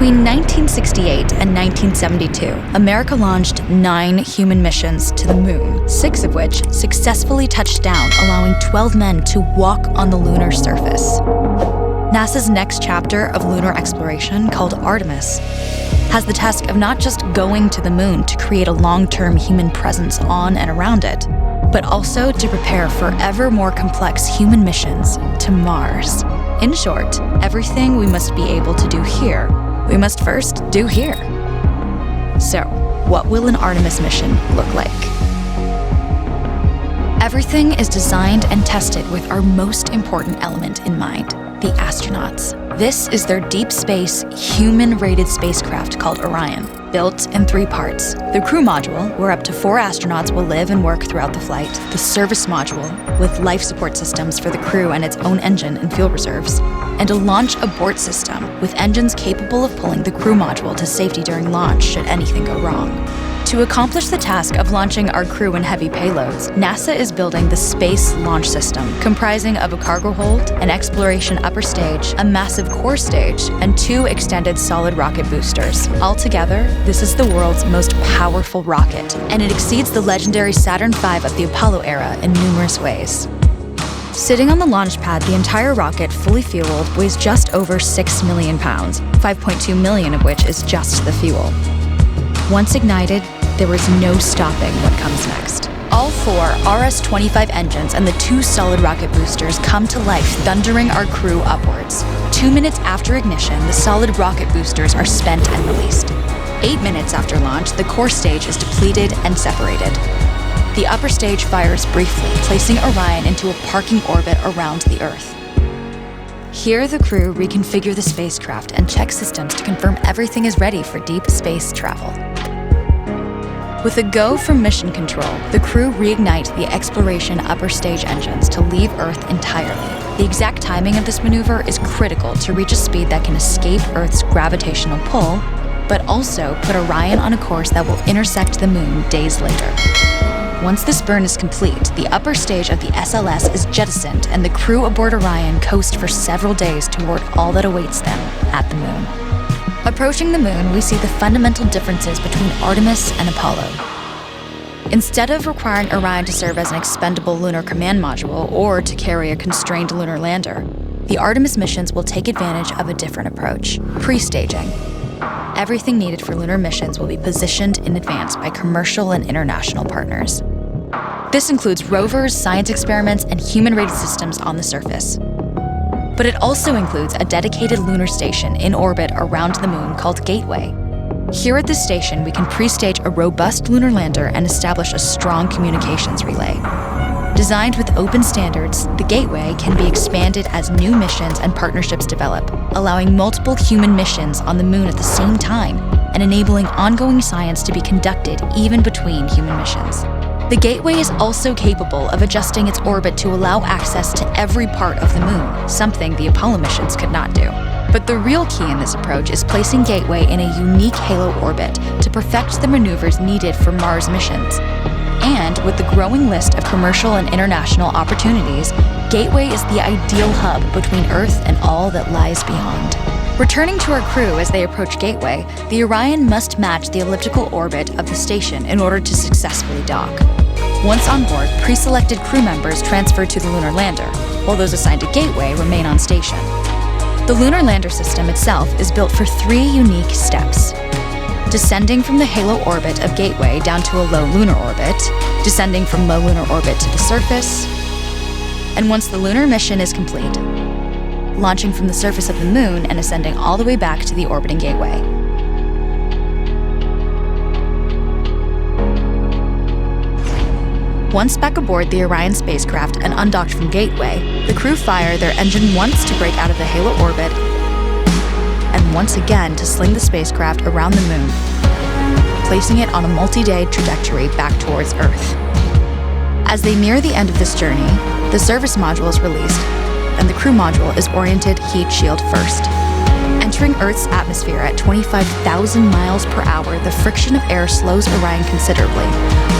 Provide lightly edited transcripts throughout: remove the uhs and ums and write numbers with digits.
Between 1968 and 1972, America launched 9 human missions to the moon, 6 of which successfully touched down, allowing 12 men to walk on the lunar surface. NASA's next chapter of lunar exploration, called Artemis, has the task of not just going to the moon to create a long-term human presence on and around it, but also to prepare for ever more complex human missions to Mars. In short, everything we must be able to do here, we must first do here. So, what will an Artemis mission look like? Everything is designed and tested with our most important element in mind: the astronauts. This is their deep space, human-rated spacecraft called Orion, built in 3 parts. The crew module, where up to 4 astronauts will live and work throughout the flight. The service module, with life support systems for the crew and its own engine and fuel reserves. And a launch abort system, with engines capable of pulling the crew module to safety during launch should anything go wrong. To accomplish the task of launching our crew and heavy payloads, NASA is building the Space Launch System, comprising of a cargo hold, an exploration upper stage, a massive core stage, and 2 extended solid rocket boosters. Altogether, this is the world's most powerful rocket, and it exceeds the legendary Saturn V of the Apollo era in numerous ways. Sitting on the launch pad, the entire rocket, fully fueled, weighs just over 6 million pounds, 5.2 million of which is just the fuel. Once ignited, there is no stopping what comes next. All 4 RS-25 engines and the 2 solid rocket boosters come to life, thundering our crew upwards. 2 minutes after ignition, the solid rocket boosters are spent and released. 8 minutes after launch, the core stage is depleted and separated. The upper stage fires briefly, placing Orion into a parking orbit around the Earth. Here, the crew reconfigure the spacecraft and check systems to confirm everything is ready for deep space travel. With a go from mission control, the crew reignite the exploration upper stage engines to leave Earth entirely. The exact timing of this maneuver is critical to reach a speed that can escape Earth's gravitational pull, but also put Orion on a course that will intersect the moon days later. Once this burn is complete, the upper stage of the SLS is jettisoned and the crew aboard Orion coast for several days toward all that awaits them at the moon. Approaching the moon, we see the fundamental differences between Artemis and Apollo. Instead of requiring Orion to serve as an expendable lunar command module or to carry a constrained lunar lander, the Artemis missions will take advantage of a different approach: pre-staging. Everything needed for lunar missions will be positioned in advance by commercial and international partners. This includes rovers, science experiments, and human-rated systems on the surface. But it also includes a dedicated lunar station in orbit around the moon called Gateway. Here at this station, we can pre-stage a robust lunar lander and establish a strong communications relay. Designed with open standards, the Gateway can be expanded as new missions and partnerships develop, allowing multiple human missions on the moon at the same time and enabling ongoing science to be conducted even between human missions. The Gateway is also capable of adjusting its orbit to allow access to every part of the moon, something the Apollo missions could not do. But the real key in this approach is placing Gateway in a unique halo orbit to perfect the maneuvers needed for Mars missions. And with the growing list of commercial and international opportunities, Gateway is the ideal hub between Earth and all that lies beyond. Returning to our crew as they approach Gateway, the Orion must match the elliptical orbit of the station in order to successfully dock. Once on board, pre-selected crew members transfer to the lunar lander, while those assigned to Gateway remain on station. The lunar lander system itself is built for 3 unique steps: descending from the halo orbit of Gateway down to a low lunar orbit, descending from low lunar orbit to the surface, and once the lunar mission is complete, launching from the surface of the moon and ascending all the way back to the orbiting Gateway. Once back aboard the Orion spacecraft and undocked from Gateway, the crew fire their engine once to break out of the halo orbit and once again to sling the spacecraft around the moon, placing it on a multi-day trajectory back towards Earth. As they near the end of this journey, the service module is released, and the crew module is oriented heat shield first. Entering Earth's atmosphere at 25,000 miles per hour, the friction of air slows Orion considerably,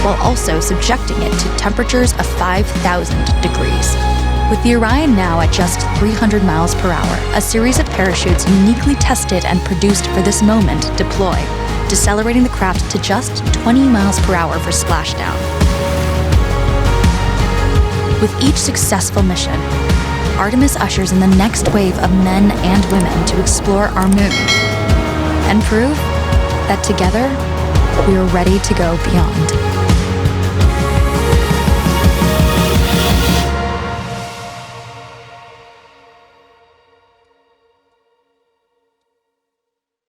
while also subjecting it to temperatures of 5,000 degrees. With the Orion now at just 300 miles per hour, a series of parachutes uniquely tested and produced for this moment deploy, decelerating the craft to just 20 miles per hour for splashdown. With each successful mission, Artemis ushers in the next wave of men and women to explore our moon and prove that together we are ready to go beyond.